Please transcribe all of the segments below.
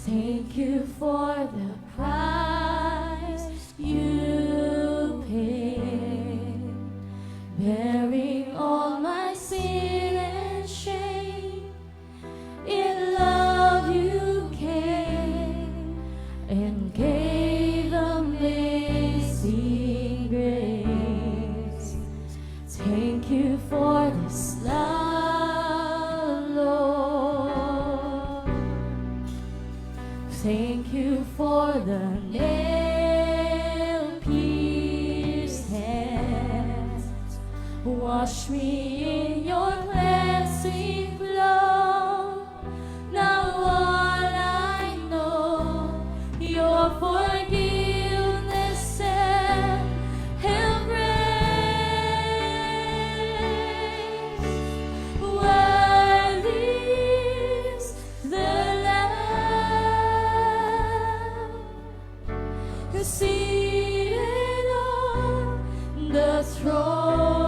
Thank you for the price you paid, bearing all my sin and shame. In love you came and gave amazing grace. Thank you for this love, Lord. Thank you for the nail-pierced hands. Wash me in your cleansing flow. Now all I know, your forgiveness and embrace. Worthy is the Lamb seated on the throne.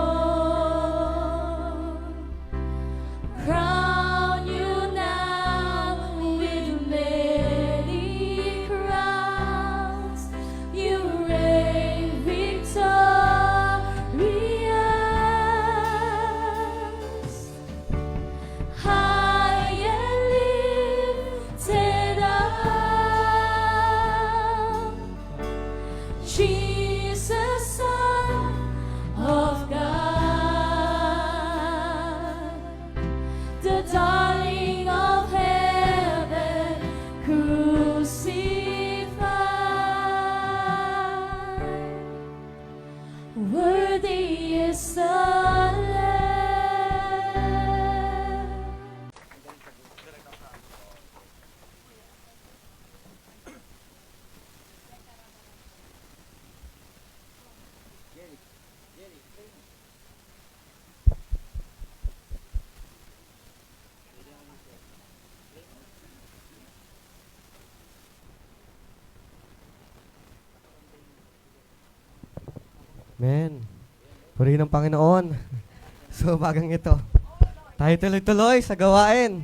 Crown you now with many crowns. You reign victorious, high and lifted up. Jesus, Son of God, the darling of heaven, crucified. Worthy is the Lamb. Amen. Purihin ng Panginoon. So, bagang ito. Tayo tuloy-tuloy sa gawain.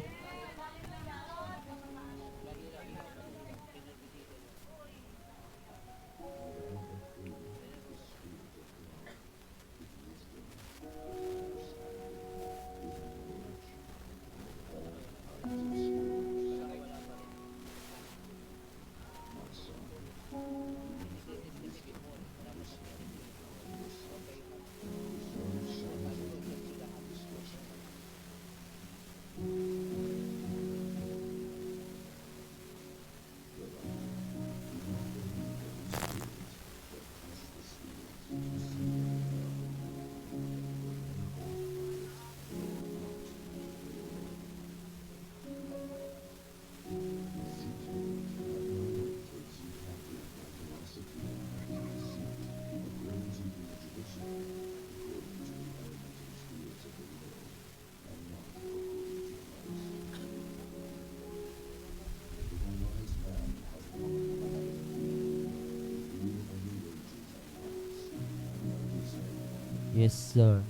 Yes, sir.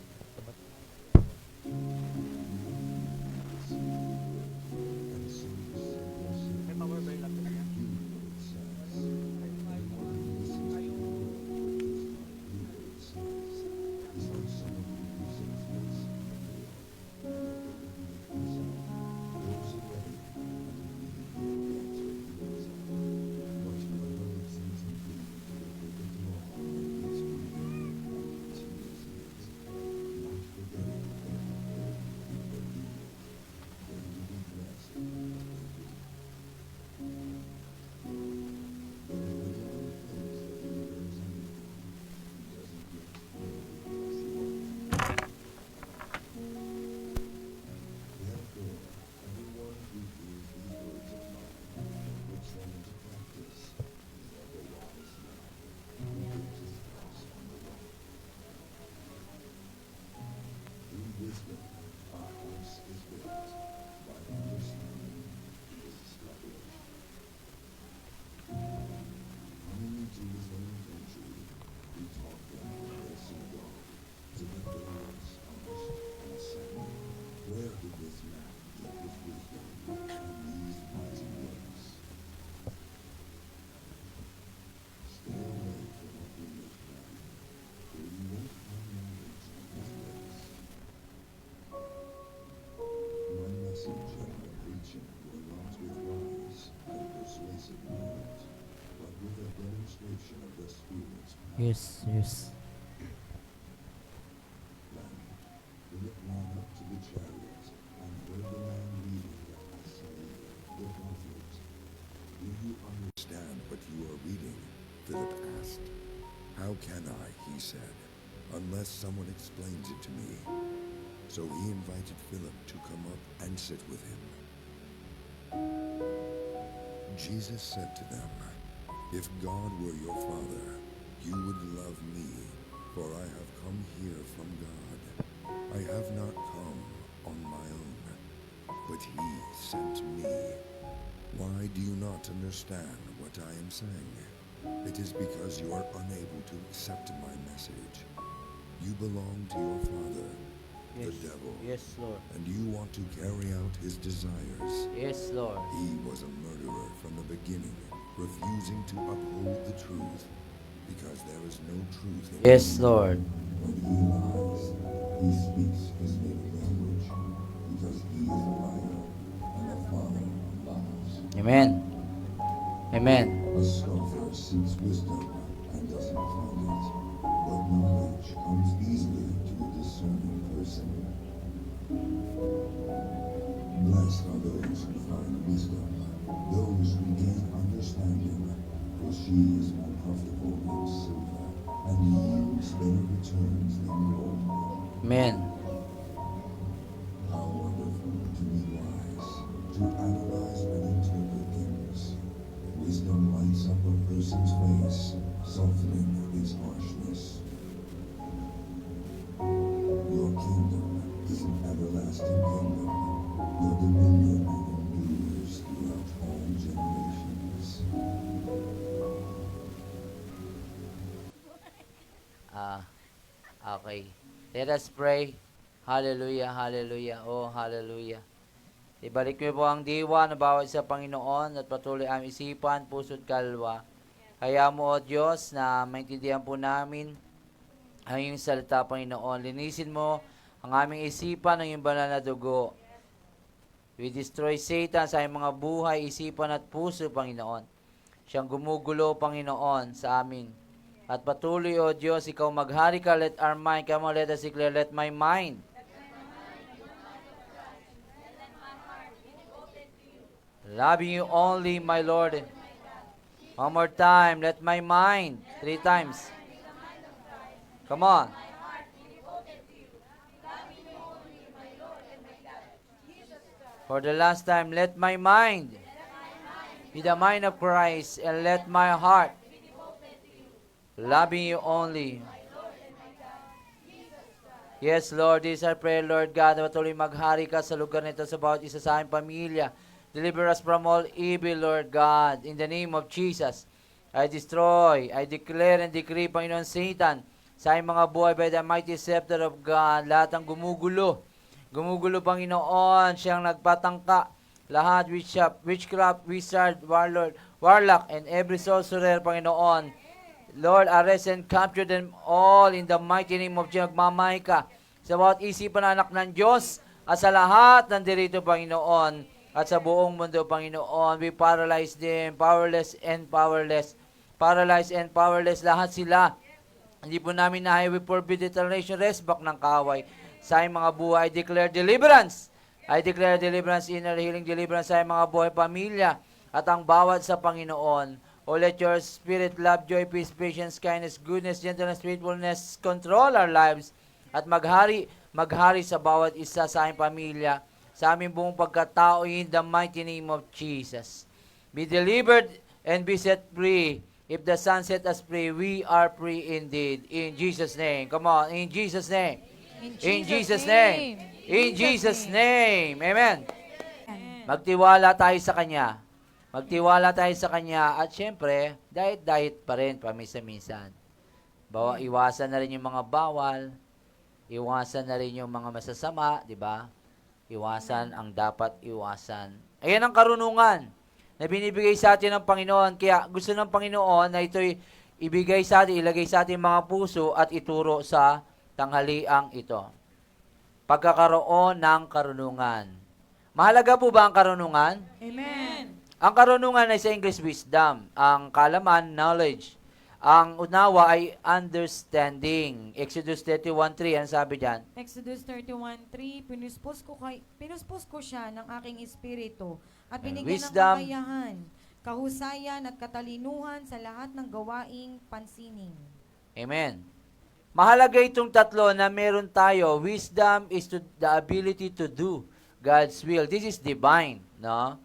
demonstration of the Spirit's Yes, yes. plan. Philip ran up to the chariot and heard the man reading Isaiah the prophet. Do you understand what you are reading? Philip asked. How can I, he said, unless someone explains it to me. So he invited Philip to come up and sit with him. Jesus said to them, if God were your Father, you would love me, for I have come here from God. I have not come on my own, but he sent me. Why do you not understand what I am saying? It is because you are unable to accept my message. You belong to your father, the devil, Yes, Lord. and you want to carry out his desires. Yes, Lord. He was a murderer from the beginning, refusing to uphold the truth, because there is no truth in him. Yes, Lord. When he lies, he speaks his native language, because he is a liar and a father of lies. Amen. Amen. A scoffer seeks wisdom and doesn't find it, but knowledge comes easily to a discerning person. Blessed are those who find wisdom, those who gain understanding, for she is more profitable than silver, and yields better returns than gold. Amen. How wonderful to be wise, to analyze and interpret things. Wisdom lights up a person's face, softening its harshness. Your kingdom is an everlasting kingdom. Your dominion endures throughout all generations. Okay. Let us pray. Hallelujah, hallelujah. Oh, hallelujah. Ibalik mo po ang diwa na bawat sa Panginoon at patuloy ang isipan, puso at kalwa. Kaya mo, O Diyos, na maintindihan po namin ang iyong salita, Panginoon. Linisin mo ang aming isipan ng iyong banal na dugo. We destroy Satan sa aming mga buhay, isipan at puso, Panginoon. Siyang gumugulo, Panginoon, sa amin. At patuloy, O Diyos, ikaw maghari ka, let our mind, come on, let us declare, let my mind. Loving you only, my Lord. One more time, let my mind. 3 times. Come on. For the last time, let my mind be the mind of Christ, and let my heart loving you only. Yes, Lord, this is our prayer, Lord God, na patuloy maghari ka sa lugar nito sa bawat isa sa aming pamilya. Deliver us from all evil, Lord God. In the name of Jesus, I destroy, I declare and decree, Panginoon Satan, sa aming mga buhay by the mighty scepter of God, lahat ng gumugulo, Panginoon, siyang nagpatangka, lahat witchcraft, wizard, warlock, and every sorcerer, Panginoon. Lord, arrest and capture them all in the mighty name of Jesus. Magmamay ka sa bawat isipan ng anak ng Diyos at sa lahat ng dirito, Panginoon, at sa buong mundo, Panginoon. We paralyze them, powerless and powerless. Paralyzed and powerless, lahat sila. Hindi po namin na we forbid retaliation, rest back ng kaaway sa aming mga buhay. I declare deliverance. I declare deliverance, inner healing, deliverance sa aming mga buhay, pamilya, at ang bawat sa Panginoon. O let your spirit, love, joy, peace, patience, kindness, goodness, gentleness, faithfulness, control our lives, at maghari sa bawat isa sa aming pamilya, sa aming buong pagkatao, in the mighty name of Jesus. Be delivered and be set free. If the Son set us free, we are free indeed. In Jesus' name. Come on, in Jesus' name. In Jesus' name. In Jesus' name. Amen. Magtiwala tayo sa Kanya. Magtiwala tayo sa Kanya. At syempre, diet pa rin paminsan-minsan. Iwasan na rin yung mga bawal. Iwasan na rin yung mga masasama, di ba? Iwasan ang dapat iwasan. Ayan ang karunungan na binibigay sa atin ng Panginoon. Kaya gusto ng Panginoon na ito'y ibigay sa atin, ilagay sa ating mga puso at ituro sa tanghaliang ito. Pagkakaroon ng karunungan. Mahalaga po ba ang karunungan? Amen. Ang karunungan ay sa English wisdom. Ang kaalaman, knowledge. Ang unawa ay understanding. Exodus 31:3, ang sabi diyan? Exodus 31:3, pinuspos ko siya ng aking espiritu at And binigyan wisdom. ng kakayahan, kahusayan at katalinuhan sa lahat ng gawaing pansining. Amen. Mahalaga itong tatlo na meron tayo. Wisdom is the ability to do God's will. This is divine, no?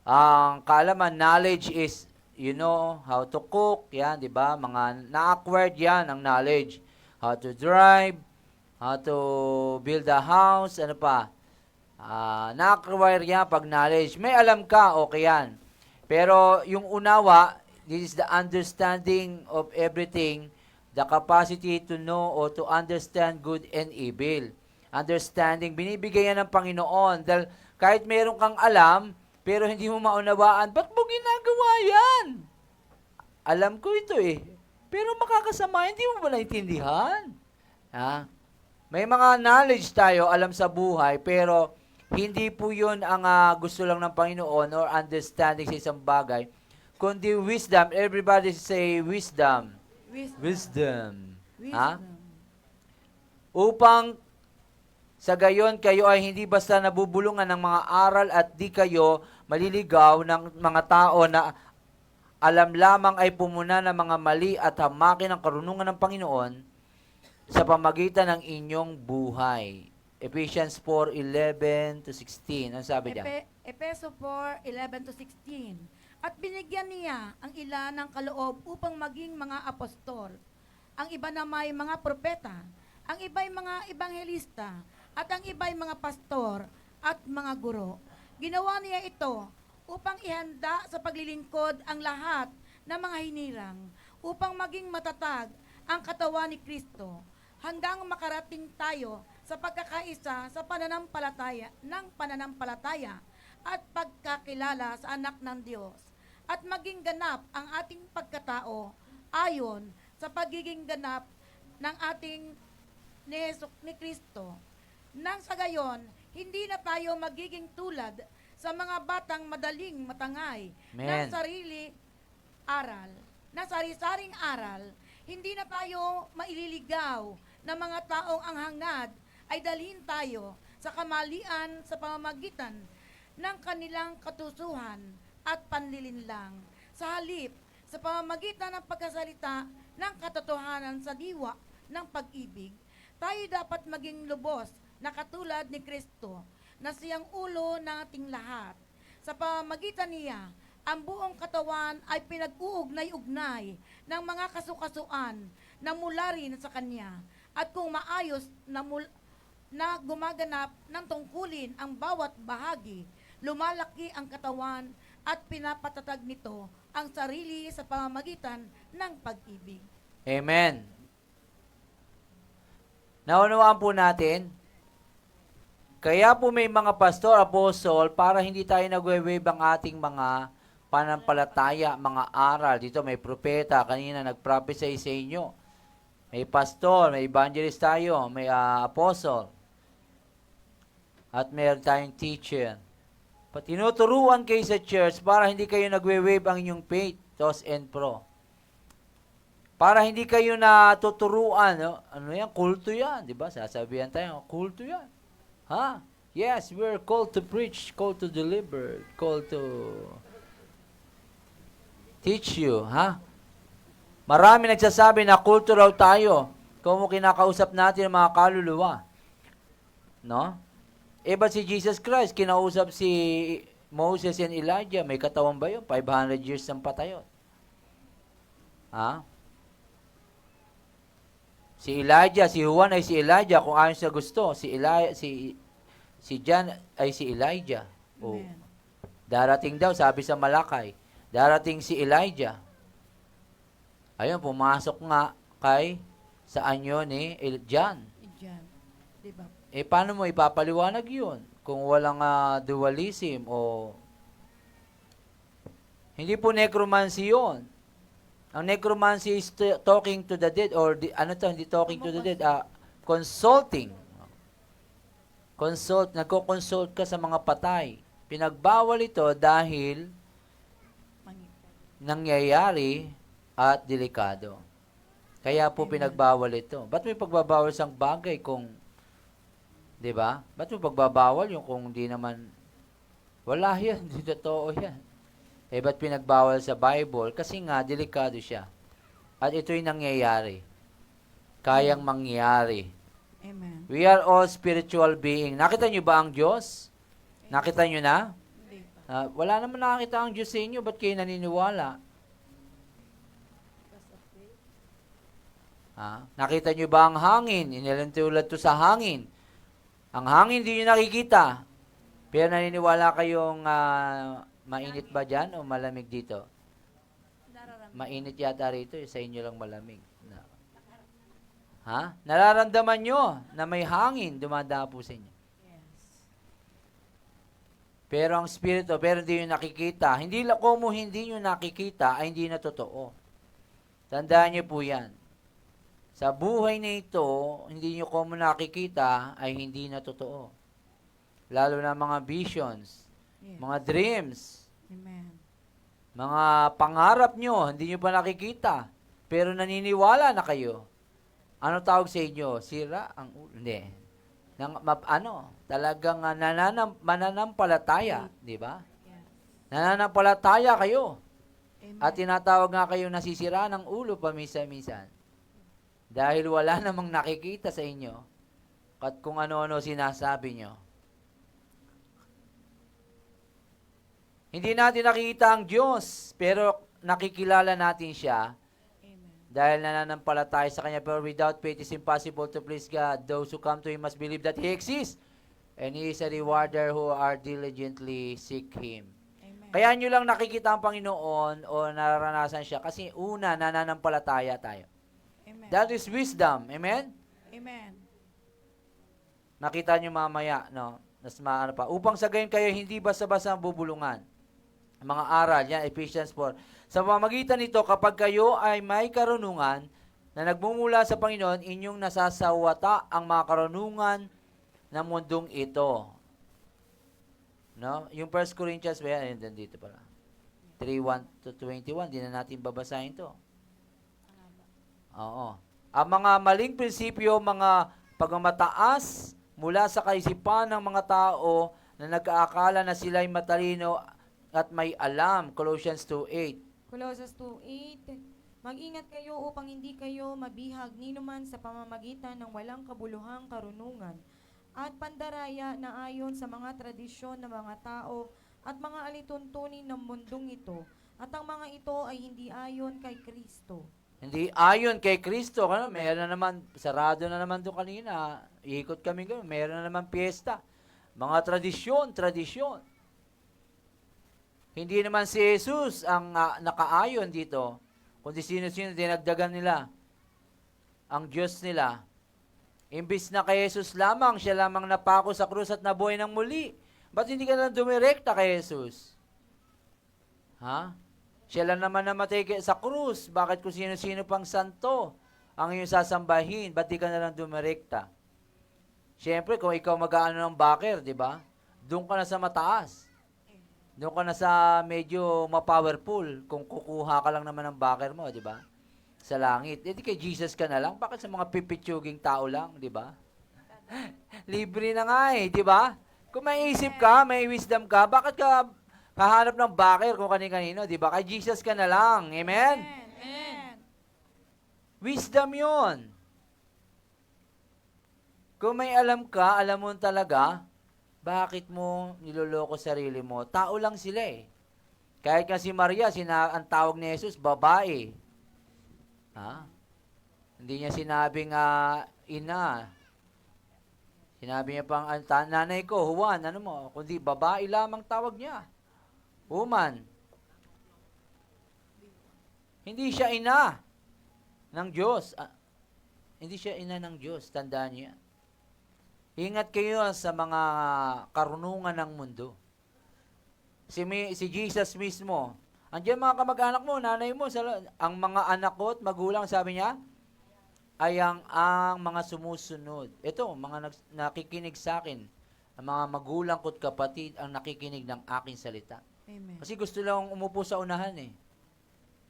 Ang kaalaman, knowledge is, you know, how to cook, yan, di ba? Mga na-acquired yan, ang knowledge. How to drive, how to build a house, ano pa? Na-acquire yan pag knowledge. May alam ka, okay yan. Pero yung unawa, this is the understanding of everything, the capacity to know or to understand good and evil. Understanding, binibigay yan ng Panginoon. Dahil kahit meron kang alam, pero hindi mo maunawaan, ba't mo ginagawa yan? Alam ko ito eh. Pero makakasama, hindi mo ba naintindihan? Ha? May mga knowledge tayo, alam sa buhay, pero hindi po yun ang gusto lang ng Panginoon or understanding sa isang bagay. Kundi wisdom, everybody say wisdom. Wisdom. Ha? Upang sa gayon kayo ay hindi basta nabubulungan ng mga aral at di kayo maliligaw ng mga tao na alam lamang ay pumuna ng mga mali at hamakin ng karunungan ng Panginoon sa pamagitan ng inyong buhay. Ephesians 4:11-16. Ano sabi diyan? Epeso 4:11-16. At binigyan niya ang ilan ng kaloob upang maging mga apostol. Ang iba na may mga propeta, ang iba'y mga ebanghelista, at ang iba'y mga pastor at mga guro. Ginawa niya ito upang ihanda sa paglilingkod ang lahat ng mga hinirang, upang maging matatag ang katawan ni Kristo, hanggang makarating tayo sa pagkakaisa sa pananampalataya at pagkakilala sa anak ng Diyos, at maging ganap ang ating pagkatao ayon sa pagiging ganap ng ating ni Kristo. Nang sa gayon, hindi na tayo magiging tulad sa mga batang madaling matangay ng Amen. sari-saring aral. Hindi na tayo maililigaw ng mga taong ang hangad ay dalhin tayo sa kamalian sa pamamagitan ng kanilang katusuhan at panlilinlang. Sa halip, sa pamamagitan ng pagkasalita ng katotohanan sa diwa ng pag-ibig, tayo dapat maging lubos na katulad ni Kristo, na siyang ulo ng ating lahat. Sa pamamagitan niya, ang buong katawan ay pinag-uugnay-ugnay ng mga kasukasuan na mula rin sa Kanya. At kung maayos na gumaganap ng tungkulin ang bawat bahagi, lumalaki ang katawan at pinapatatag nito ang sarili sa pamamagitan ng pag-ibig. Amen. Naunawaan po natin, kaya po may mga pastor, apostle, para hindi tayo nagwe-wave ang ating mga panampalataya, mga aral. Dito may propeta, kanina nag-prophesy sa inyo. May pastor, may evangelist tayo, may apostle. At meron tayong teacher. Tinuturuan kayo sa church para hindi kayo nagwe-wave ang inyong faith, tos and pro. Para hindi kayo natuturuan, no? Ano yan? Kulto yan, di ba? Sasabihan tayo, kulto yan. Ha? Yes, we're called to preach, called to deliver, called to teach you, ha? Marami nagsasabi na kulto raw tayo kung kinakausap natin ang mga kaluluwa. No? Ba't si Jesus Christ, kinausap si Moses and Elijah, may katawan ba yun? 500 years ng patayon. Ha? Si Elijah, si Juan ay si Elijah kung ayon sa gusto. Si John ay si Elijah. Oh. Amen. Darating daw, sabi sa Malakay, darating si Elijah. Ayun, pumasok nga kay saan yun John. Diyan. Diba? Paano mo ipapaliwanag yun? Kung walang dualism o... Hindi po necromancy yun. Ang necromancy is talking to the dead or hindi talking to the dead, consulting. Nagko-consult ka sa mga patay. Pinagbawal ito dahil nangyayari at delikado. Kaya po pinagbawal ito. Ba't may pagbabawal sa bagay kung, di ba? Ba't may pagbabawal yung kung di naman, wala yan, di totoo yan. Eh, ba't pinagbawal sa Bible? Kasi nga, delikado siya. At ito'y nangyayari. Kayang mangyari. Amen. We are all spiritual being. Nakita nyo ba ang Diyos? Nakita nyo na? Hindi pa. Wala naman nakakita ang Diyos sa inyo. Ba't kayo naniniwala? Nakita nyo ba ang hangin? Inilantulad to sa hangin. Ang hangin hindi nyo nakikita. Pero naniniwala kayong mainit ba dyan o malamig dito? Mainit yata rito. Sa inyo lang malamig. Nararamdaman nyo na may hangin dumadapo sa inyo. Pero ang Espiritu, pero hindi nyo nakikita. Hindi nyo nakikita ay hindi na totoo. Tandaan nyo po yan. Sa buhay na ito, hindi nyo mo nakikita ay hindi na totoo. Lalo na mga visions, Yes. mga dreams, Amen. mga pangarap nyo, hindi nyo pa nakikita. Pero naniniwala na kayo. Ano tawag sa inyo? Sira ang ulo? Hindi. Talagang mananampalataya, di ba? Yes. Nananampalataya kayo. Amen. At tinatawag nga kayo nasisira ng ulo paminsan-minsan. Dahil wala namang nakikita sa inyo at kung ano-ano sinasabi nyo. Hindi natin nakikita ang Diyos, pero nakikilala natin siya Amen. dahil nananampalataya sa Kanya. Pero without faith, it is impossible to please God. Those who come to Him must believe that He exists, and He is a rewarder who are diligently seek Him. Amen. Kaya nyo lang nakikita ang Panginoon o nararanasan siya kasi una, nananampalataya tayo. Amen. That is wisdom. Amen? Amen. Nakita nyo mamaya, no? Pa. Upang sa gayon kayo, hindi basta-basta ang bubulungan. Ang mga aral, yan, Ephesians 4. Sa pamamagitan nito, kapag kayo ay may karunungan na nagmumula sa Panginoon, inyong nasasawata ang mga karunungan ng mundong ito. No? Yung 1 Corinthians, yan, dito pala. 3:1-21, di na natin babasahin to. Oo. Ang mga maling prinsipyo, mga pagmamataas mula sa kaisipan ng mga tao na nag-aakala na sila'y matalino at may alam. Colossians 2:8. Colossians 2:8. Mag-ingat kayo upang hindi kayo mabihag ninuman sa pamamagitan ng walang kabuluhang karunungan at pandaraya na ayon sa mga tradisyon ng mga tao at mga alituntunin ng mundong ito. At ang mga ito ay hindi ayon kay Kristo. Hindi ayon kay Kristo. Meron na naman, sarado na naman doon kanina. Ikot kami gano'n. Meron na naman piyesta. Mga tradisyon. Hindi naman si Jesus ang nakaayon dito. Kundi sino-sino dinagdagan nila. Ang Diyos nila. Imbis na kay Jesus lamang, siya lamang napako sa krus at nabuhay ng muli. Ba't hindi ka na dumirekta kay Jesus? Siya lang naman namatay sa krus. Bakit kung sino-sino pang santo ang iyong sasambahin? Ba't di ka na lang dumirekta? Siyempre, kung ikaw mag-aano ng backer, di ba? Doon ka na sa mataas. Doon ka na sa medyo ma-powerful. Kung kukuha ka lang naman ng backer mo, di ba? Sa langit. Di kay Jesus ka na lang. Bakit sa mga pipitsuging tao lang, di ba? Libre na nga di ba? Kung may isip ka, may wisdom ka, bakit ka hahanap ng backer kung kanino, di ba? Kay Jesus ka na lang. Amen? Amen. Wisdom yon. Kung may alam ka, alam mo talaga, bakit mo niloloko sarili mo? Tao lang sila Kahit nga si Maria, ang tawag ni Jesus, babae. Hindi niya sinabing ina. Sinabi niya pang, nanay ko, Juan, kundi babae lamang tawag niya. Woman. Hindi siya ina ng Diyos. Hindi siya ina ng Diyos. Tandaan niya. Ingat kayo sa mga karunungan ng mundo. Si Jesus mismo, andiyan mga kamag-anak mo, nanay mo, ang mga anak ko at magulang, sabi niya, ay ang mga sumusunod. Ito, mga nakikinig sa akin, ang mga magulang ko at kapatid ang nakikinig ng aking salita. Amen. Kasi gusto lang umupo sa unahan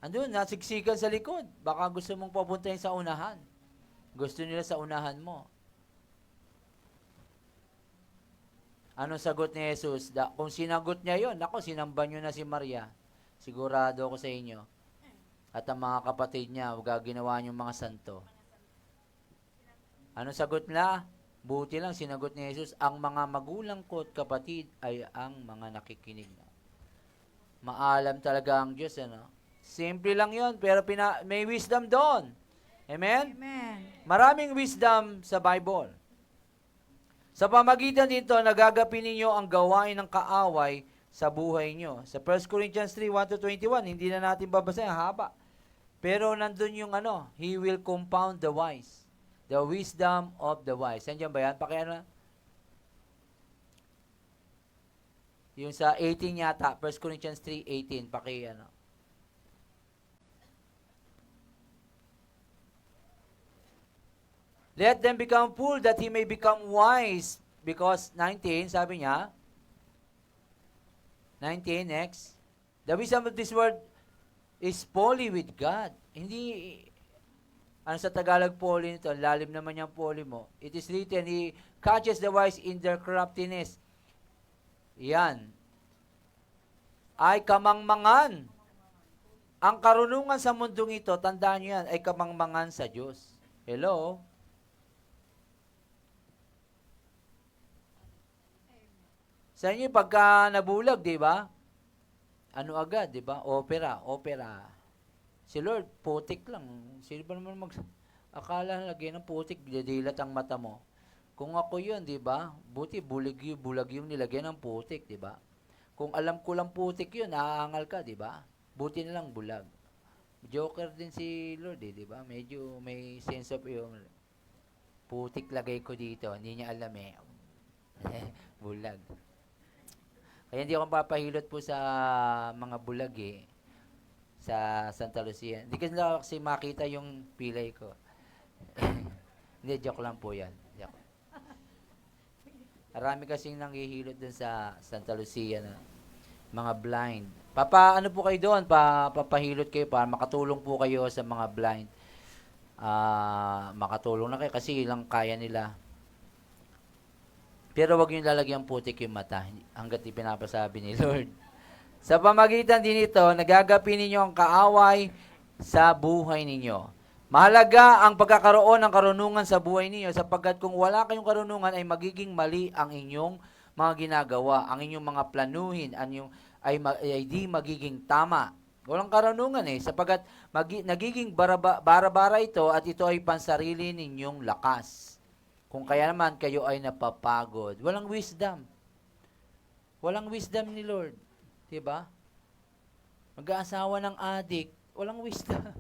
Andun, nasiksikan sa likod. Baka gusto mong papuntahin sa unahan. Gusto nila sa unahan mo. Anong sagot ni Jesus? Kung sinagot niya yon, ako, sinamba nyo na si Maria. Sigurado ako sa inyo. At ang mga kapatid niya, gaginawa niyong mga santo. Anong sagot nila? Buti lang, sinagot ni Jesus, ang mga magulang ko at kapatid ay ang mga nakikinig na. Maalam talaga ang Diyos, ano? Simple lang yon, pero may wisdom doon. Amen? Amen. Maraming wisdom sa Bible. Sa pamagitan dito, nagagapin ninyo ang gawain ng kaaway sa buhay nyo. Sa 1 Corinthians 3, 1-21, hindi na natin babasahin, haba. Pero nandun yung he will compound the wise. The wisdom of the wise. Nandiyan ba yan? Pakiano? Yung sa 18 yata, 1 Corinthians 3:18, pakiano. Let them become fool that he may become wise. Because 19, sabi niya, 19, next. The wisdom of this world is folly with God. Hindi, ano sa Tagalog folly nito? Lalim naman yung folly mo. It is written, he catches the wise in their craftiness. Yan. Ay kamangmangan. Ang karunungan sa mundong ito, tandaan nyo yan, ay kamangmangan sa Diyos. Hello? Sa inyo, pagka nabulag, di ba? Ano agad, di ba? Opera. Si Lord, putik lang. Sino ba naman akala lagyan ng putik, didilat ang mata mo. Kung ako yun, di ba? Buti, bulag yung nilagyan ng putik, di ba? Kung alam ko lang putik yun, naaangal ka, di ba? Buti na lang bulag. Joker din si Lord, di ba? Medyo may sense of yung putik lagay ko dito. Hindi niya alam eh. Bulag. Kaya hindi ako papahilot po sa mga bulag eh. Sa Santa Lucia. Hindi kasi makita yung pilay ko. Hindi, joke lang po yan. Joke. Marami kasing nanghihilot dun sa Santa Lucia na mga blind. Ano po kayo doon? Papahilot kayo para makatulong po kayo sa mga blind. Makatulong na kayo kasi ilang kaya nila. Pero wag yung lalagyan putik yung mata hanggat ipinapasabi ni Lord. Sa pamagitan din ito, nagagapin ninyo ang kaaway sa buhay ninyo. Mahalaga ang pagkakaroon ng karunungan sa buhay ninyo sapagkat kung wala kayong karunungan ay magiging mali ang inyong mga ginagawa, ang inyong mga planuhin, ay di magiging tama. Walang karunungan sapagkat nagiging bara-bara ito at ito ay pansarili ninyong lakas. Kung kaya naman kayo ay napapagod. Walang wisdom. Walang wisdom ni Lord. Diba? Mag-aasawa ng adik. Walang wisdom.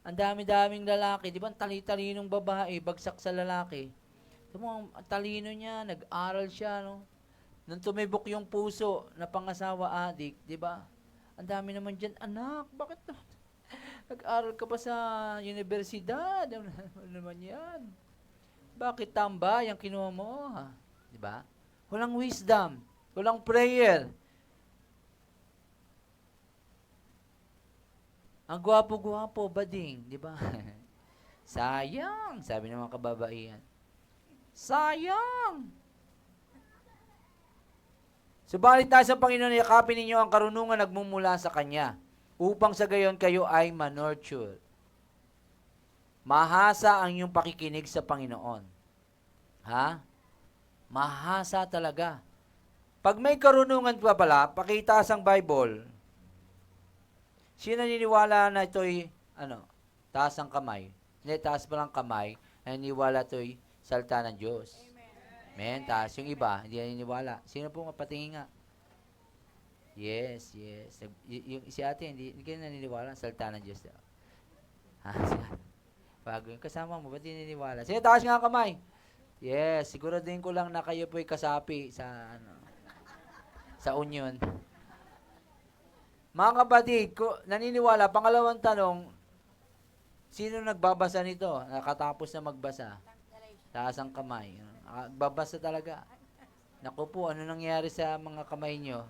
Ang dami-daming lalaki. Diba? Ang tali-talinong babae. Bagsak sa lalaki. Diba? Ang talino niya. Nag-aral siya. No? Nung tumibok yung puso na pangasawa adik. Diba? Ang dami naman dyan. Anak, bakit nag-aral ka pa sa universidad? Ano naman yan? Bakit tambay ang kinuha mo? Di ba? Walang wisdom. Walang prayer. Ang gwapo-gwapo, bading. Di ba? Sayang, sabi ng mga kababaihan. Sayang! Subalit tayo sa Panginoon, yakapin ninyo ang karunungan nagmumula sa Kanya upang sa gayon kayo ay manurture. Mahasa ang iyong pakikinig sa Panginoon. Ha? Mahasa talaga. Pag may karunungan pa pala, pakitaas ang Bible. Sino naniniwala na ito'y, taas ang kamay? Hindi, taas pa lang kamay, naniniwala ito'y salita ng Diyos. Amen. Taas yung iba, hindi naniniwala. Sino po mapatingin nga? Yes. Yung si ate, hindi kayo naniniwala, salita ng Diyos. Ha? Bago yung kasama mo, ba't naniniwala? Sige, taas nga kamay. Yes, siguraduhin ko lang na kayo po'y kasapi sa union. Mga kapatid, naniniwala, pangalawang tanong, sino nagbabasa nito? Nakatapos na magbasa? Taas ang kamay. Nagbabasa talaga. Naku po, ano nangyari sa mga kamay nyo?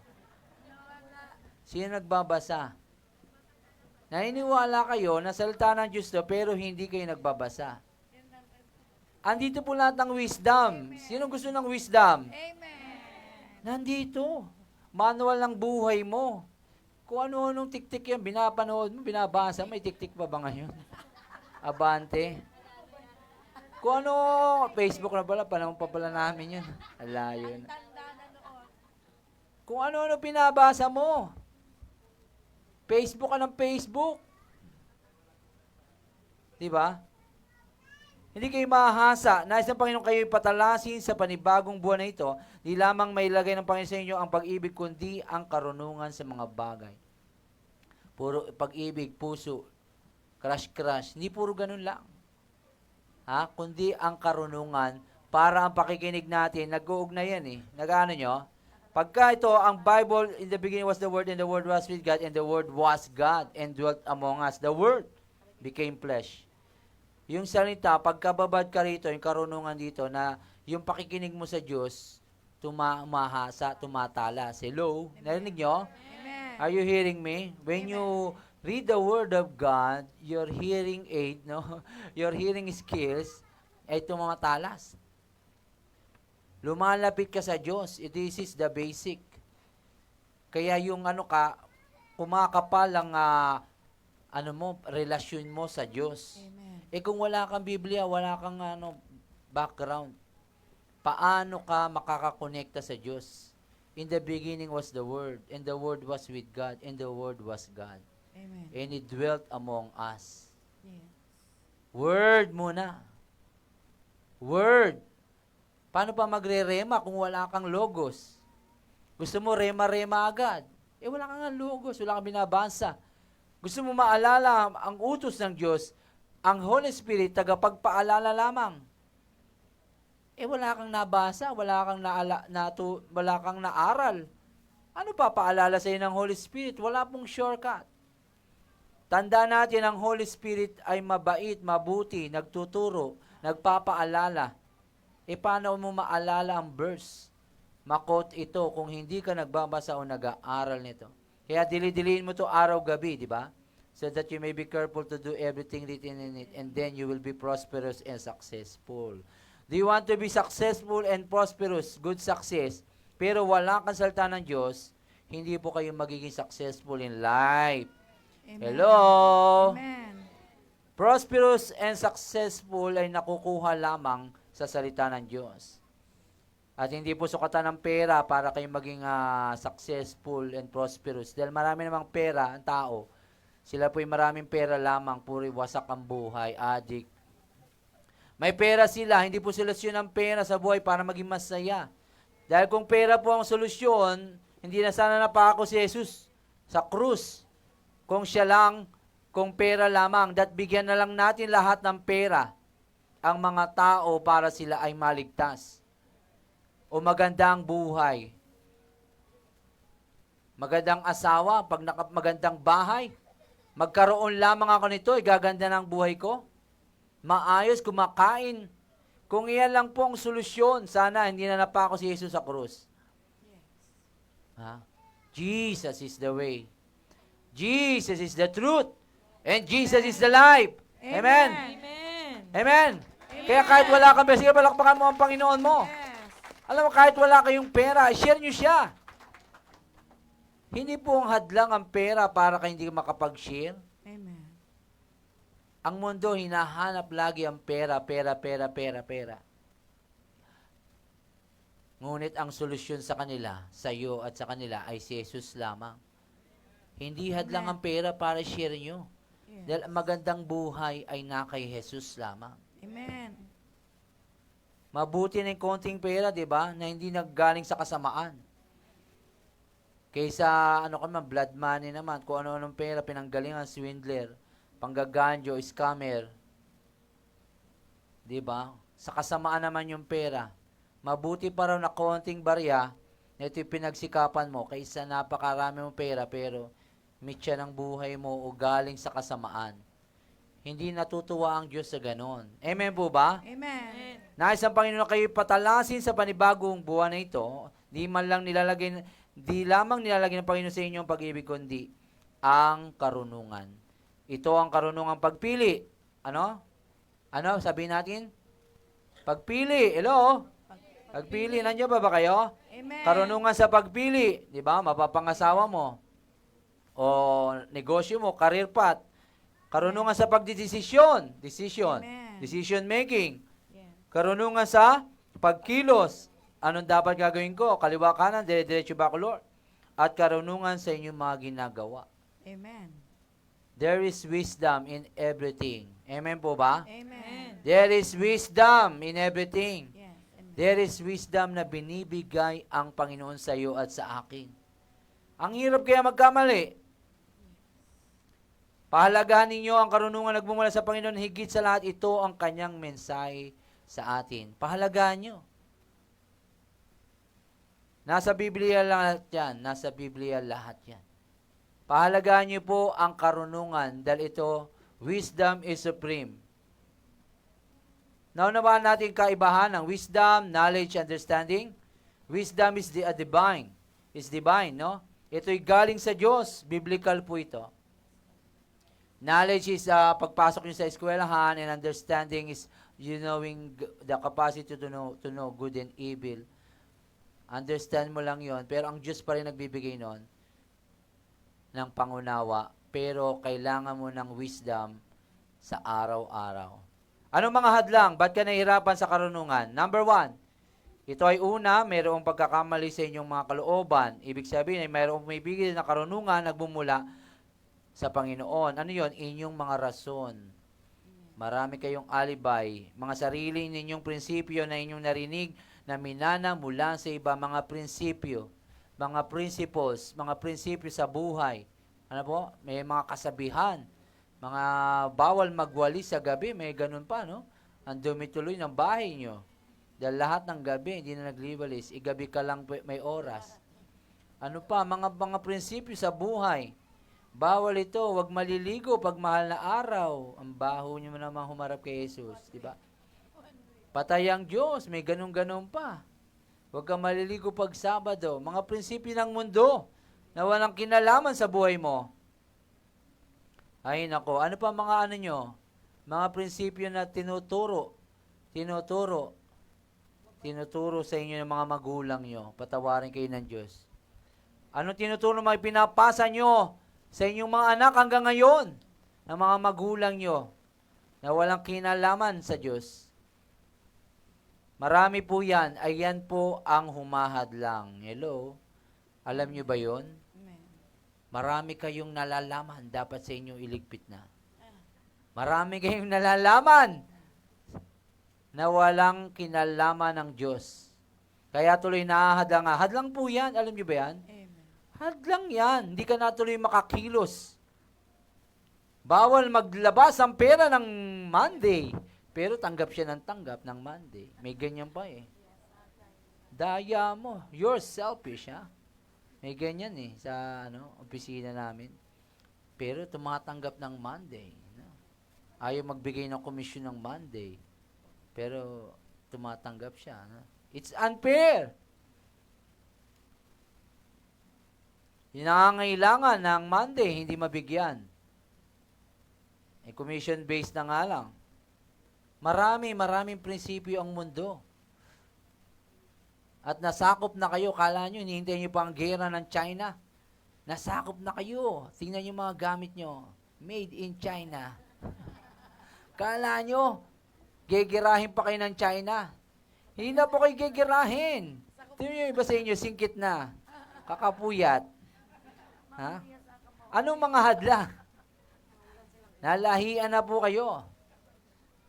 Sino nagbabasa? Naniniwala kayo na salita ng Diyos to, pero hindi kayo nagbabasa. Andito po lahat ng wisdom. Sino gusto ng wisdom? Amen. Nandito. Manual ng buhay mo. Kung ano-anong tiktik yan, binapanood mo, binabasa, may tiktik pa ba ngayon? Abante. Kung ano, Facebook na pala, panahon pa pala namin yun. Alayo na. Kung ano-ano pinabasa mo. Facebook ka ng Facebook. Diba? Hindi kayo mahahasa. Nais ng Panginoon kayo ipatalasin sa panibagong buwan na ito. Di lamang may ilagay ng Panginoon sa inyo ang pag-ibig, kundi ang karunungan sa mga bagay. Puro pag-ibig, puso, crush. Hindi puro ganun lang. Kundi ang karunungan para ang pakikinig natin, nag-uugnay yan eh. Nag-ano nyo? Pagka ito, ang Bible, in the beginning was the Word, and the Word was with God, and the Word was God, and dwelt among us. The Word became flesh. Yung salita, pagkababad ka rito, yung karunungan dito, na yung pakikinig mo sa Diyos, umahasa, tumatalas. Hello? Narinig nyo? Amen. Are you hearing me? When you read the Word of God, your hearing aid, your hearing skills, ay tumatalas. Lumalapit ka sa Diyos. This is the basic. Kaya yung kumakapal ang relasyon mo sa Diyos. Amen. Kung wala kang Biblia, wala kang background, paano ka makakakonekta sa Diyos? In the beginning was the Word, and the Word was with God, and the Word was God. Amen. And He dwelt among us. Yes. Word muna. Word. Paano pa magre-rema kung wala kang logos? Gusto mo rema-rema agad? Wala kang logos, wala kang binabasa. Gusto mo maalala ang utos ng Diyos, ang Holy Spirit, tagapagpaalala lamang. Wala kang nabasa, wala kang naaral. Ano pa paalala sa ng Holy Spirit? Wala pong shortcut. Tanda natin, ang Holy Spirit ay mabait, mabuti, nagtuturo, nagpapaalala. Paano mo maalala ang verse? Makot ito kung hindi ka nagbabasa o nag-aaral nito. Kaya dili-diliin mo to araw-gabi, di ba? So that you may be careful to do everything written in it, and then you will be prosperous and successful. Do you want to be successful and prosperous, good success, pero wala kang salita ng Diyos, hindi po kayo magiging successful in life. Amen. Hello? Amen. Prosperous and successful ay nakukuha lamang sa salita ng Diyos. At hindi po sukatan ng pera para kayo maging successful and prosperous. Dahil marami namang pera ang tao. Sila po'y maraming pera lamang, puri wasak ang buhay, adik. May pera sila, hindi po solusyon ang pera sa buhay para maging masaya. Dahil kung pera po ang solusyon, hindi na sana napako si Jesus sa krus. Kung siya lang, kung pera lamang, that bigyan na lang natin lahat ng pera ang mga tao para sila ay maligtas. O magandang buhay. Magandang asawa, pag magandang bahay, magkaroon lamang ako nito, gaganda ng buhay ko. Maayos, kumakain. Kung iyan lang po ang solusyon, sana hindi na napako si Jesus sa krus. Jesus is the way. Jesus is the truth. And Jesus is the life. Amen. Amen. Amen. Kaya kahit wala kang pera, sige, palakpakan mo ang Panginoon mo. Yes. Alam mo, kahit wala kayong pera, share nyo siya. Hindi po ang hadlang ang pera para kayo hindi makapag-share. Amen. Ang mundo, hinahanap lagi ang pera. Ngunit ang solusyon sa kanila, sa iyo at sa kanila, ay si Jesus lamang. Hindi hadlang ang pera para share nyo. Yes. Dahil ang magandang buhay ay na kay Jesus lamang. Amen. Mabuti na yung konting pera, di ba? Na hindi naggaling sa kasamaan. Kaysa, blood money naman. Kung ano-anong pera, pinanggalingan, swindler, panggaganjo, scammer. Di ba? Sa kasamaan naman yung pera. Mabuti pa raw na konting barya, na ito'y pinagsikapan mo, kaysa napakarami mong pera, pero mitya ng buhay mo o galing sa kasamaan. Hindi natutuwa ang Diyos sa ganon. Amen po ba? Amen. Nais ang Panginoon na kayo patalasin sa panibagong buwan na ito, di lamang nilalagay ng Panginoon sa inyo ang pag-ibig, kundi ang karunungan. Ito ang karunungang pagpili. Ano? Ano? Sabihin natin? Pagpili. Hello? Pagpili. Nandiyan ba kayo? Amen. Karunungan sa pagpili. Di ba? Mapapangasawa mo. O negosyo mo, career path. Karunungan sa pagdidesisyon. Decision. Amen. Decision making. Yes. Karunungan sa pagkilos. Anong dapat gagawin ko? Kaliwa kanan, dire-diretso ba ako, Lord? At karunungan sa inyong mga ginagawa. Amen. There is wisdom in everything. Amen po ba? Amen. There is wisdom in everything. Yes. Amen. There is wisdom na binibigay ang Panginoon sa iyo at sa akin. Ang hirap kaya magkamali. Pahalagahan ninyo ang karunungan nagmumula sa Panginoon. Higit sa lahat, ito ang kanyang mensahe sa atin. Pahalagahan nyo. Nasa Biblia lahat yan. Nasa Biblia lahat yan. Pahalagahan nyo po ang karunungan dahil ito, wisdom is supreme. Naunawaan natin kaibahan ng wisdom, knowledge, understanding. Wisdom is divine. Is divine, no? Ito'y galing sa Diyos. Biblical po ito. Knowledge is pagpasok nyo sa eskwelahan, and understanding is you knowing the capacity to know good and evil. Understand mo lang yon, pero ang Diyos pa rin nagbibigay nun ng pangunawa, pero kailangan mo ng wisdom sa araw-araw. Anong mga hadlang? Ba't ka nahihirapan sa karunungan? Number 1, ito ay una, mayroong pagkakamali sa inyong mga kalooban. Ibig sabihin ay mayroong may bigay na karunungan nagmumula sa Panginoon. Ano yon? Inyong mga rason. Marami kayong alibay. Mga sarili ninyong prinsipyo na inyong narinig na minana mula sa iba. Mga prinsipyo, mga principles, mga prinsipyo sa buhay. Ano po? May mga kasabihan. Mga bawal magwalis sa gabi. May ganun pa, no? Ang dumi tuloy ng bahay nyo. Dahil lahat ng gabi, hindi na nagliwalis. Igabi ka lang may oras. Ano pa? Mga prinsipyo sa buhay. Bawal ito, wag maliligo pag mahal na araw. Ang baho niyo naman humarap kay Jesus, di ba? Patay ang Diyos, may ganun-ganun pa. Huwag kang maliligo pag Sabado. Mga prinsipyo ng mundo na walang kinalaman sa buhay mo. Ay nako, ano pa mga ano nyo? Mga prinsipyo na tinuturo sa inyo ng mga magulang nyo. Patawarin kayo ng Diyos. Anong tinuturo mga pinapasa nyo sa inyong mga anak hanggang ngayon, ng mga magulang nyo, na walang kinalaman sa Diyos? Marami po yan. Ayan po ang humahadlang. Hello? Alam nyo ba yon? Amen. Marami kayong nalalaman, dapat sa inyo iligpit na. Marami kayong nalalaman na walang kinalaman ng Diyos. Kaya tuloy nahahadlang. Hadlang po yan. Alam nyo ba yan? Amen. Hadlang yan. Hindi ka natuloy makakilos. Bawal maglabas ang pera ng Monday. Pero tanggap siya ng tanggap ng Monday. May ganyan pa eh. Daya mo. You're selfish, ha? May ganyan eh sa opisina namin. Pero tumatanggap ng Monday. No? Ayaw magbigay ng komisyon ng Monday. Pero tumatanggap siya. No? It's unfair. Yung nangangailangan ng Monday, hindi mabigyan. Commission-based na nga lang. Maraming prinsipyo ang mundo. At nasakop na kayo, kala nyo, hinihintay nyo pa ang gera ng China. Nasakop na kayo. Tingnan nyo mga gamit nyo. Made in China. Kala nyo, gegerahin pa kayo ng China. Hindi na po kayo gegerahin. Tingnan nyo iba sa inyo, singkit na. Kakapuyat. Ha? Anong mga hadlang? Nalahian na po kayo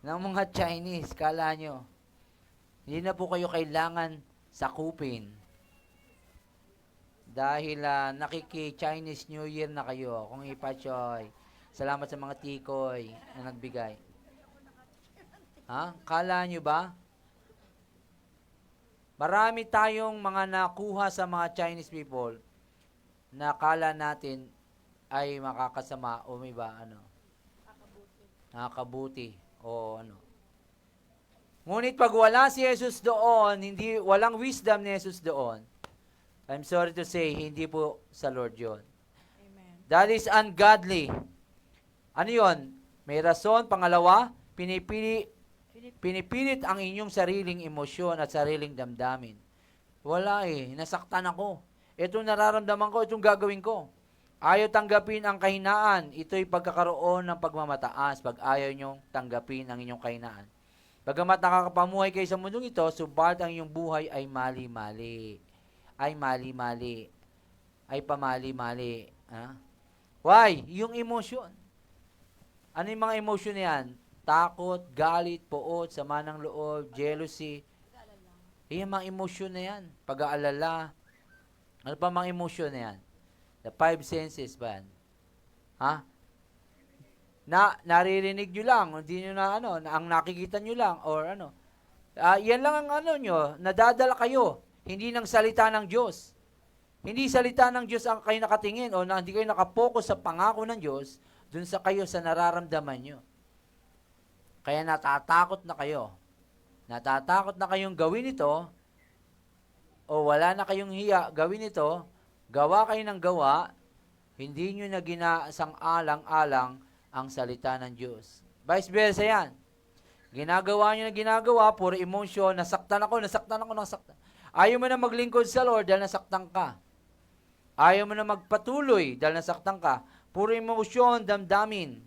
ng mga Chinese, kala nyo. Hindi na po kayo kailangan sakupin. Dahil nakiki-Chinese New Year na kayo. Kung ipachoy. Salamat sa mga tikoy na nagbigay. Ha? Kala nyo ba? Marami tayong mga nakuha sa mga Chinese people na kala natin ay makakasama o may ba, nakakabuti o ano. Ngunit pag wala si Jesus doon, walang wisdom ni Jesus doon, I'm sorry to say, hindi po sa Lord yun. Amen. That is ungodly. Ano yon? May rason. Pangalawa, pinipilit ang inyong sariling emosyon at sariling damdamin. Wala nasaktan ako. Itong nararamdaman ko, itong gagawin ko. Ayaw tanggapin ang kahinaan. Ito'y pagkakaroon ng pagmamataas pag ayaw nyong tanggapin ang inyong kahinaan. Bagamat nakakapamuhay kayo sa mundong ito, subalit ang inyong buhay ay mali-mali. Ay mali-mali. Ay pamali-mali. Why? Yung emosyon. Ano yung mga emosyon na yan? Takot, galit, poot, sama ng loob, jealousy. Yung mga emosyon na yan. Pag-aalala. Ano pa mga emosyon na yan? The 5 senses ba yan? Naririnig nyo lang, hindi nyo ang nakikita nyo lang, or yan lang ang nyo, nadadala kayo, hindi ng salita ng Diyos. Hindi salita ng Diyos ang kayo nakatingin, o hindi kayo nakapokus sa pangako ng Diyos, dun sa kayo sa nararamdaman nyo. Kaya natatakot na kayo. Natatakot na kayong gawin ito, o wala na kayong hiya gawin ito, gawa kayo ng gawa, hindi nyo na ginasang-alang-alang ang salita ng Diyos. Vice versa yan. Ginagawa nyo na ginagawa, puro emosyon, nasaktan ako. Ayaw mo na maglingkod sa Lord dahil nasaktan ka. Ayaw mo na magpatuloy dahil nasaktan ka. Puro emosyon, damdamin.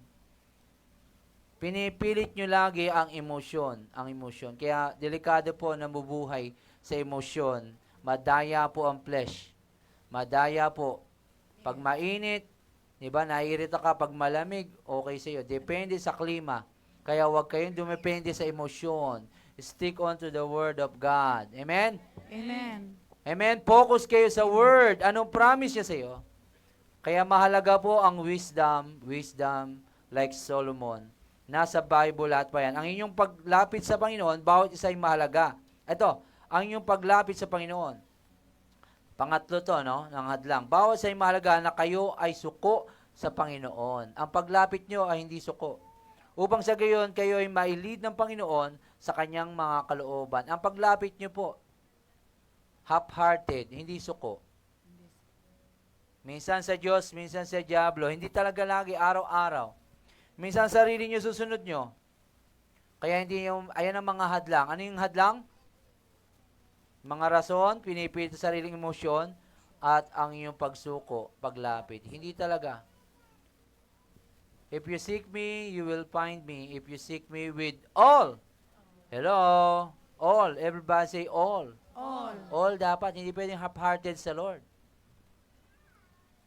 Pinipilit nyo lagi ang emosyon. Kaya delikado po na mabuhay sa emosyon. Madaya po ang flesh. Madaya po. Pag mainit, diba, naiirita ka. Pag malamig, okay sa'yo. Depende sa klima. Kaya huwag kayong dumepende sa emosyon. Stick on to the Word of God. Amen? Amen. Amen? Focus kayo sa Word. Anong promise niya sa'yo? Kaya mahalaga po ang wisdom like Solomon. Nasa Bible lahat pa yan. Ang inyong paglapit sa Panginoon, bawat isa ay mahalaga. Ito, ang inyong paglapit sa Panginoon. Pangatlo to, ng hadlang. Bawat sa mahalaga na kayo ay suko sa Panginoon. Ang paglapit nyo ay hindi suko. Upang sa gayon, kayo ay mailid ng Panginoon sa kanyang mga kalooban. Ang paglapit nyo po, half-hearted, hindi suko. Minsan sa Diyos, minsan sa Diablo, hindi talaga lagi araw-araw. Minsan sarili nyo susunod nyo. Kaya hindi yung, ayan ang mga hadlang. Ano yung hadlang? Mga rason, pinipilit sa sariling emosyon, at ang iyong pagsuko, paglapit. Hindi talaga. If you seek me, you will find me. If you seek me with all. Hello? All. Everybody say all. All. All dapat. Hindi pwedeng half-hearted sa Lord.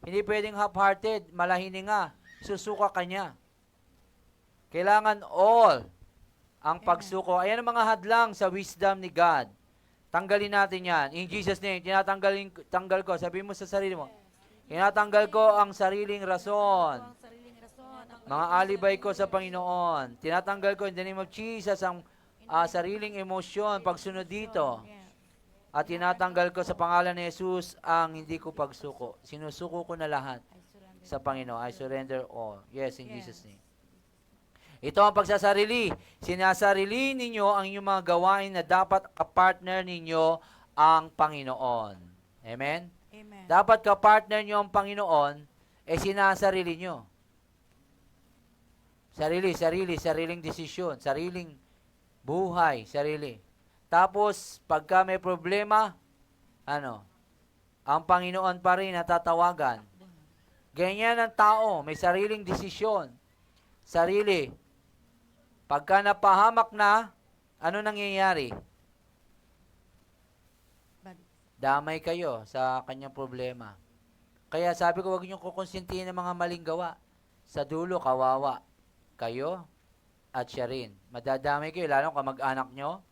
Hindi pwedeng half-hearted. Malahininga. Susuka ka niya. Kailangan all ang pagsuko. Ayan ang mga hadlang sa wisdom ni God. Tanggalin natin yan. In Jesus' name, tanggal ko. Sabi mo sa sarili mo, tinatanggal ko ang sariling rason. Mga alibay ko sa Panginoon. Tinatanggal ko in the name of Jesus ang sariling emosyon, pagsunod dito. At tinatanggal ko sa pangalan ni Jesus ang hindi ko pagsuko. Sinusuko ko na lahat sa Panginoon. I surrender all. Yes, in Jesus' name. Ito ang pagsasarili. Sinasarili ninyo ang inyong mga gawain na dapat kapartner ninyo ang Panginoon. Amen? Amen. Dapat kapartner nyo ang Panginoon, sinasarili nyo. Sariling desisyon, sariling buhay, sarili. Tapos, pagka may problema, ang Panginoon pa rin natatawagan. Ganyan ang tao, may sariling desisyon. Sarili. Pagka napahamak na, ano nangyayari? Damay kayo sa kanyang problema. Kaya sabi ko, huwag niyong kukonsintihin ng mga maling gawa. Sa dulo, kawawa. Kayo at siya rin. Madadamay kayo, lalo kung mag-anak nyo.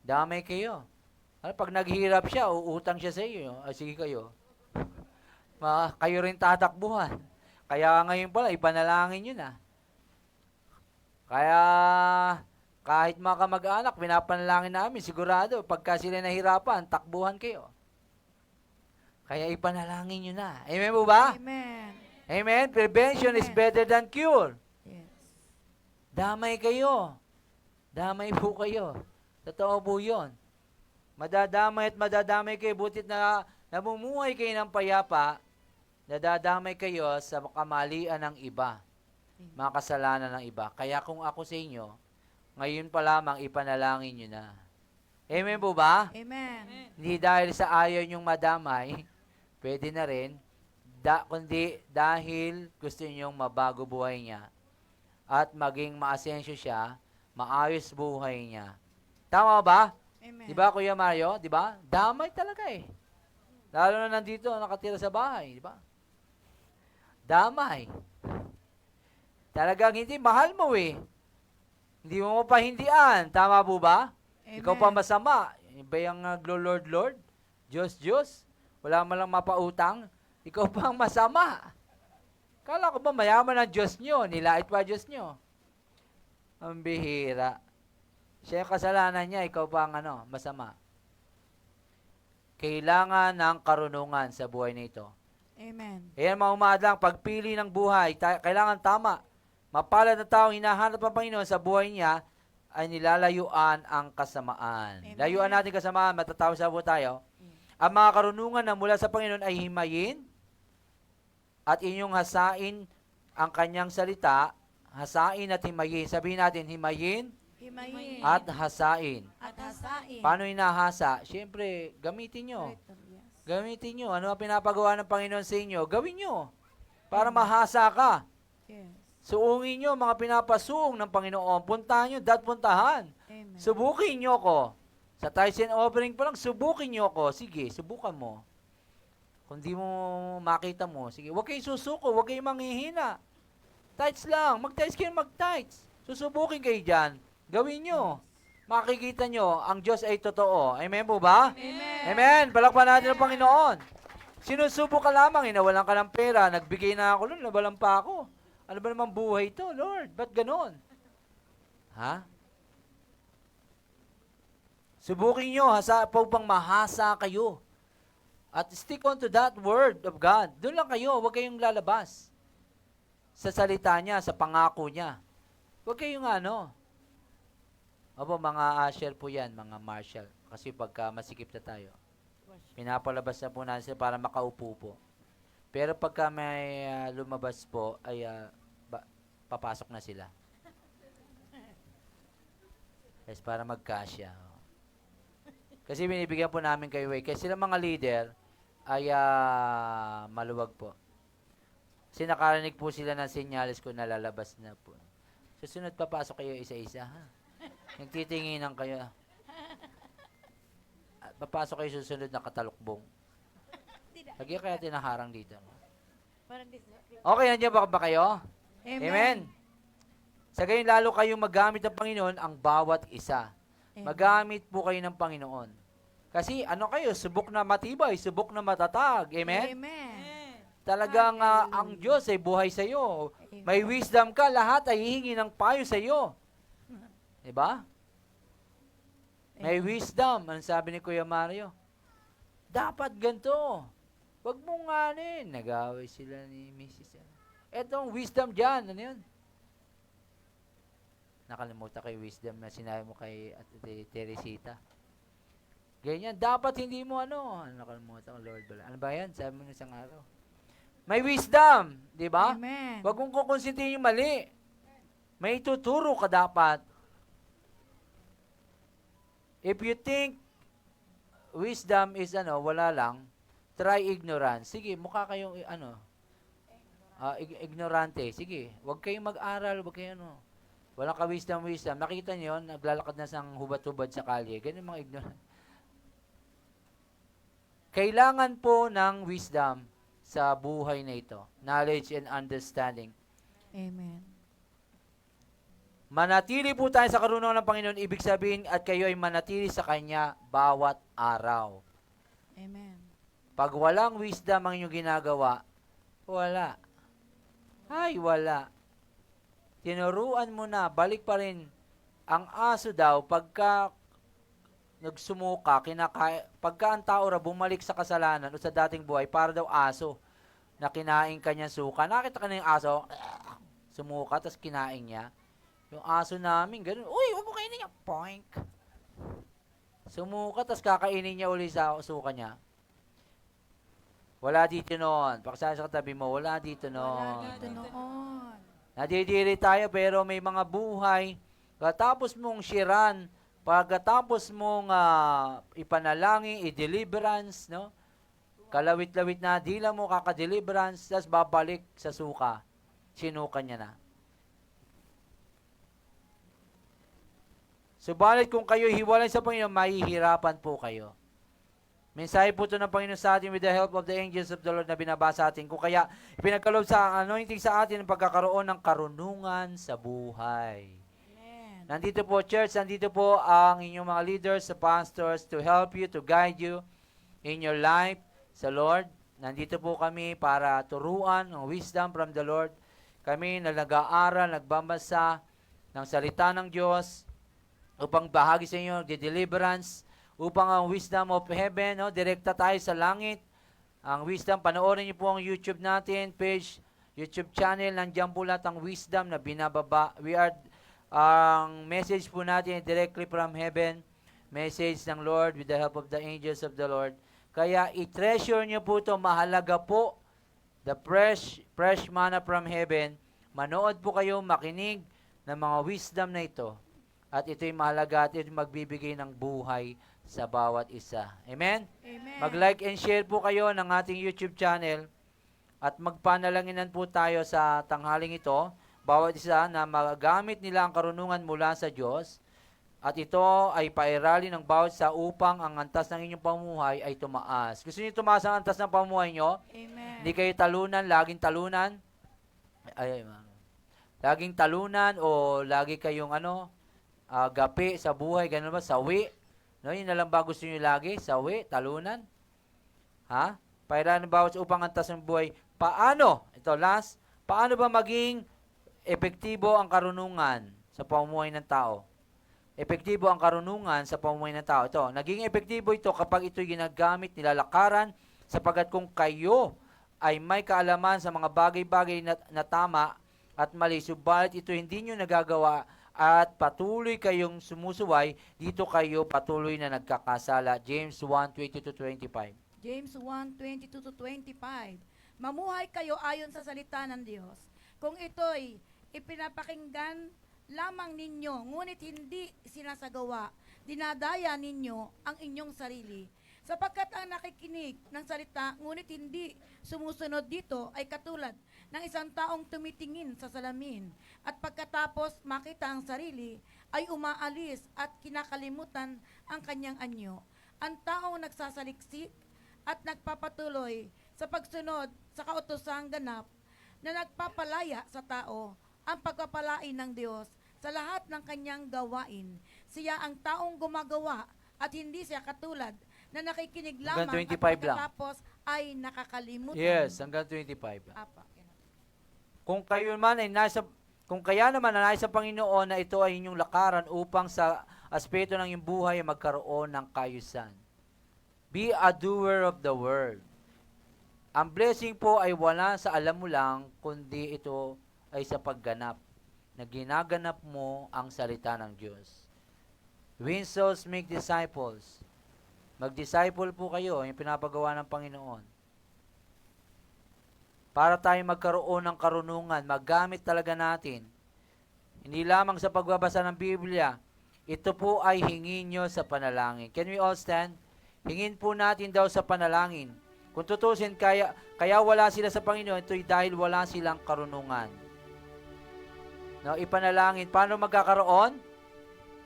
Damay kayo. Pag naghihirap siya, uutang siya sa iyo. Sige kayo. Kayo rin tatakbuhan. Kaya ngayon pala, ipanalangin nyo na. Kaya, kahit mga kamag-anak, pinapanalangin namin, sigurado, pagka sila nahirapan, takbuhan kayo. Kaya ipanalangin nyo na. Amen po ba? Amen. Amen? Prevention is better than cure. Yes. Damay kayo. Damay po kayo. Totoo po yun. Madadamay at madadamay kayo. Butit na namumuhay kayo ng payapa, nadadamay kayo sa kamalian ng iba. mga kasalanan ng iba. Kaya kung ako sa inyo, ngayon pa lamang ipanalangin nyo na. Amen po ba? Amen. Hindi dahil sa ayaw nyong madamay, pwede na rin, kundi dahil gusto nyong mabago buhay niya at maging maasensyo siya, maayos buhay niya. Tama ba? Amen. Di ba, Kuya Mario? Di ba? Damay talaga eh. Lalo na nandito, nakatira sa bahay. Di ba? Damay. Talagang hindi, mahal mo eh. Hindi mo mapahindian. Tama po ba? Amen. Ikaw pa masama. Iba yung Lord, Lord? Diyos, Diyos? Wala man lang mapautang? Ikaw pa ang masama. Kala ko ba mayaman ang Diyos nyo? Nilait pa Diyos nyo? Ang bihira. Siya yung kasalanan niya, ikaw pa ang masama. Kailangan ng karunungan sa buhay nito. Amen. Ayan mga umadlang, pagpili ng buhay, kailangan tama. Mapalad na taong hinahanap ang Panginoon sa buhay niya, ay nilalayuan ang kasamaan. Amen. Layuan natin kasamaan, matatawa sa buhay tayo. Ang mga karunungan na mula sa Panginoon ay himayin at inyong hasain ang kanyang salita, hasain at himayin. Sabihin natin, himayin Himayin. at hasain. At hasain. Paano hinahasa? Siyempre, gamitin nyo. Yes. Gamitin nyo. Ano ang pinapagawa ng Panginoon sa inyo? Gawin nyo. Para mahasa ka. Yes. Suungin nyo mga pinapasuong ng Panginoon. Puntahan nyo, puntahan. Amen. Subukin nyo ko. Sa tithes and offering pa lang, subukin nyo ko. Sige, subukan mo. Kung di mo makita mo, sige, huwag kayong susuko, huwag kayong manghihina. Tithes lang, mag-tithes kayo, mag-tithes. Susubukin kayo dyan. Gawin nyo. Makikita nyo, ang Diyos ay totoo. Amen po ba? Amen. Amen. Palakpan natin ang Panginoon. Sinusubo ka lamang, inawalan ka ng pera, nagbigay na ako nun, nawalan pa ako. Ano ba naman buhay to, Lord? Ba't ganon? Ha? Subukin nyo, upang mahasa kayo. At stick on to that word of God. Doon lang kayo, huwag kayong lalabas. Sa salita niya, sa pangako niya. Huwag kayong Opo, mga usher po yan, mga marshal. Kasi pagka masikip na tayo, pinapalabas na po natin sila para makaupo po. Pero pagka may lumabas po, ay papasok na sila. Yes, para magkasya. Kasi binibigyan po namin kayo way. Kasi sila mga leader ay maluwag po. Kasi nakarinig po sila ng senyales ko na lalabas na po. Susunod papasok kayo isa-isa, ha? Nagtitinginan kayo. At papasok kayo susunod na katalukbong. Lagi kaya tinaharang dito. Okay, nandiyan ba kayo? Amen. Sa gayon lalo kayong magamit ng Panginoon ang bawat isa. Magamit po kayo ng Panginoon. Kasi kayo, subok na matibay, subok na matatag. Amen? Amen. Talagang ang Diyos ay buhay sa iyo. May wisdom ka, lahat ay hihingi ng payo sa iyo. Diba? May wisdom. Ano sabi ni Kuya Mario? Dapat ganito. Huwag mong nag-away sila ni Mrs. Etong wisdom dyan. Ano yun? Nakalimutan kay wisdom na sinabi mo kay Teresita. Ganyan. Dapat hindi mo nakalimutan ko, Lord. Ano ba yan? Sabi mo na isang araw. May wisdom. Diba? Amen. Huwag mong kukonsintin yung mali. May tuturo ka dapat. If you think wisdom is wala lang, try ignorance. Sige, mukha kayong ignorante. Sige, huwag kayong mag-aral, huwag kayong walang ka-wisdom. Nakita niyo, naglalakad na sang hubad-hubad sa kalye. Ganun mga ignorant. Kailangan po ng wisdom sa buhay na ito. Knowledge and understanding. Amen. Manatili po tayo sa karunungan ng Panginoon, ibig sabihin at kayo ay manatili sa Kanya bawat araw. Amen. Pag walang wisdom ang inyong ginagawa, wala. Ay, wala. Tinuruan mo na, balik pa rin. Ang aso daw, pagka nagsumuka, pagka ang tao raw bumalik sa kasalanan o sa dating buhay, para daw aso na kinain kanyang suka. Nakita ka na yung aso, sumuka, tapos kinain niya. Yung aso namin, ganun. Uy, huwag mo kainin niya. Poink. Sumuka, tapos kakainin niya uli sa suka niya. Wala dito noon. Pakisabi sa katabi mo, wala dito noon. Wala dito noon. Nadidiri tayo pero may mga buhay. Pagkatapos mong shiran, pagkatapos mong ipanalangin, i-deliverance, no? Kalawit-lawit na dila mo kaka-deliverance, tapos babalik sa suka. Sinuka niya na. Subalit kung kayo hiwalay sa Panginoon, mahihirapan po kayo. Mensahe po ito ng Panginoon sa atin with the help of the angels of the Lord na binabasa atin. Kung kaya ipinagkaloob sa anointing sa atin ang pagkakaroon ng karunungan sa buhay. Amen. Nandito po, church, nandito po ang inyong mga leaders, sa pastors, to help you, to guide you in your life sa Lord. Nandito po kami para turuan ang wisdom from the Lord. Kami na nag-aaral, nagbabasa ng salita ng Diyos upang bahagi sa inyo, the deliverance, upang ang wisdom of heaven, no, direkta tayo sa langit. Ang wisdom, panoorin niyo po ang YouTube natin, page, YouTube channel, nandiyan po lahat ang wisdom na binababa. Ang message po natin directly from heaven, message ng Lord with the help of the angels of the Lord. Kaya i-treasure niyo po ito, mahalaga po, the fresh manna from heaven. Manood po kayo, makinig ng mga wisdom na ito. At ito'y mahalaga at ito'y magbibigay ng buhay sa bawat isa. Amen? Amen. Mag-like and share po kayo ng ating YouTube channel at magpanalanginan po tayo sa tanghaling ito, bawat isa na magamit nila ang karunungan mula sa Diyos at ito ay pairali ng bawat isa upang ang antas ng inyong pamuhay ay tumaas. Gusto niyo tumaas ang antas ng pamuhay nyo? Amen. Hindi kayo talunan, laging talunan? Laging talunan o lagi kayong gapi sa buhay, ganun ba? Sawi? No, yun na lang ba gusto nyo lagi? Sawi? Talunan? Ha? Pairali ng bawat isa upang antas ng buhay. Paano? Ito, last. Paano ba maging epektibo ang karunungan sa pamumuhay ng tao? Epektibo ang karunungan sa pamumuhay ng tao. Ito, naging epektibo ito kapag ito'y ginagamit, nilalakaran, sapagkat kung kayo ay may kaalaman sa mga bagay-bagay na tama at mali, subalit ito hindi nyo nagagawa at patuloy kayong sumusuway, dito kayo patuloy na nagkakasala. James 1:20-25. James 1:22-25. Mamuhay kayo ayon sa salita ng Diyos. Kung ito'y ipinapakinggan lamang ninyo, ngunit hindi sinasagawa, dinadaya ninyo ang inyong sarili. Sapagkat ang nakikinig ng salita, ngunit hindi sumusunod dito, ay katulad ng isang taong tumitingin sa salamin, at pagkatapos makita ang sarili, ay umaalis at kinakalimutan ang kanyang anyo. Ang taong nagsasaliksik at nagpapatuloy sa pagsunod sa kautosang ganap na nagpapalaya sa tao ang pagpapalain ng Diyos sa lahat ng kanyang gawain. Siya ang taong gumagawa at hindi siya katulad na nakikinig lamang Hanggang 25 at pagkatapos ay nakakalimutan. Yes, hanggang 25. Apa. Kung kayo man ay kung kaya naman na nasa Panginoon na ito ay inyong lakaran upang sa aspeto ng iyong buhay ay magkaroon ng kaayusan. Be a doer of the word. Ang blessing po ay wala sa alam mo lang, kundi ito ay sa pagganap. Na ginaganap mo ang salita ng Diyos. Win souls, make disciples. Mag-disciple po kayo, yung pinapagawa ng Panginoon. Para tayo magkaroon ng karunungan, maggamit talaga natin. Hindi lamang sa pagbabasa ng Biblia, ito po ay hingin nyo sa panalangin. Can we all stand? Hingin po natin daw sa panalangin. Kung tutusin, kaya wala sila sa Panginoon, ito'y dahil wala silang karunungan. No, ipanalangin. Paano magkakaroon?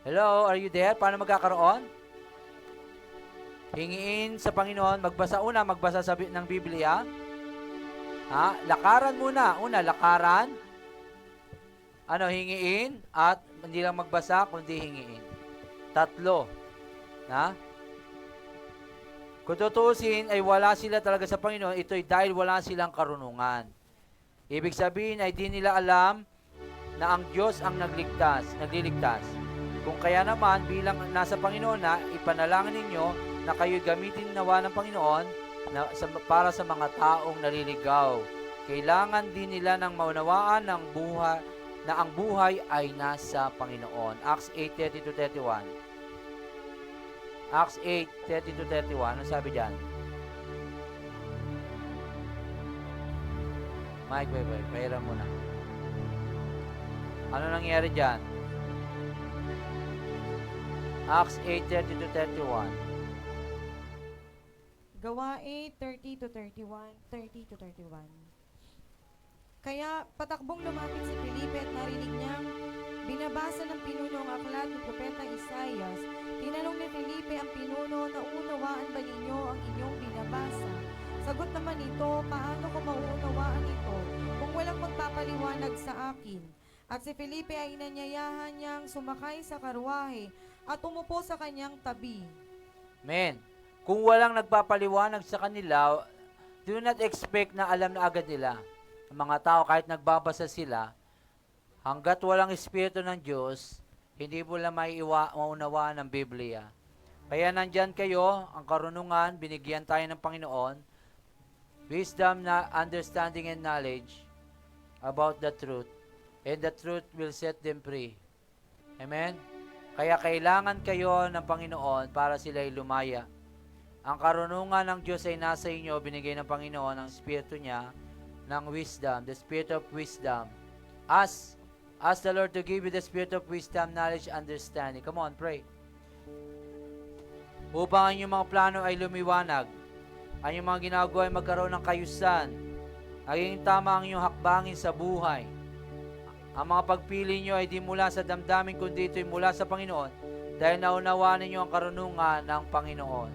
Hello, are you there? Paano magkakaroon? Hingiin sa Panginoon, magbasa ng Biblia. Lakaran muna. Una, lakaran. Hingiin. At hindi lang magbasa, kundi hingiin. 3. Kung tutusin ay wala sila talaga sa Panginoon, ito'y dahil wala silang karunungan. Ibig sabihin ay di nila alam na ang Diyos ang nagliligtas. Kung kaya naman, bilang nasa Panginoon na, ipanalangin ninyo na kayo gamitin nawa ng Panginoon para sa mga taong naliligaw. Kailangan din nila ng maunawaan ng buhay, na ang buhay ay nasa Panginoon. Acts 8:30-31. Acts 8:30-31. Ano sabi dyan? Mike, pahiram mo na. Ano nangyari dyan? Acts 8:30-31. Gawain 30-31, 30-31. Kaya patakbong lumapit si Felipe at narinig niyang binabasa ng pinuno ang aklat ni Propeta Isaias. Tinanong ni Felipe ang pinuno, naunawaan ba ninyo ang inyong binabasa? Sagot naman nito, paano ko mauunawaan ito kung walang magpapaliwanag sa akin? At si Felipe ay inanyayahan niyang sumakay sa karwahe at umupo sa kanyang tabi. Men, kung walang nagpapaliwanag sa kanila, do not expect na alam na agad nila. Ang mga tao, kahit nagbabasa sila, hanggat walang Espiritu ng Diyos, hindi mo lang maunawaan ng Biblia. Kaya nandyan kayo, ang karunungan, binigyan tayo ng Panginoon, wisdom, na understanding and knowledge about the truth, and the truth will set them free. Amen? Kaya kailangan kayo ng Panginoon para sila'y lumaya. Ang karunungan ng Diyos ay nasa inyo, binigay ng Panginoon ang Espiritu niya ng wisdom, the Spirit of wisdom. Ask the Lord to give you the Spirit of wisdom, knowledge, understanding. Come on, pray. Upang ang inyong mga plano ay lumiwanag, ang inyong mga ginagawa ay magkaroon ng kayusan, maging tama ang inyong hakbangin sa buhay. Ang mga pagpili nyo ay di mula sa damdamin, kundi ito'y mula sa Panginoon, dahil naunawaan ninyo ang karunungan ng Panginoon.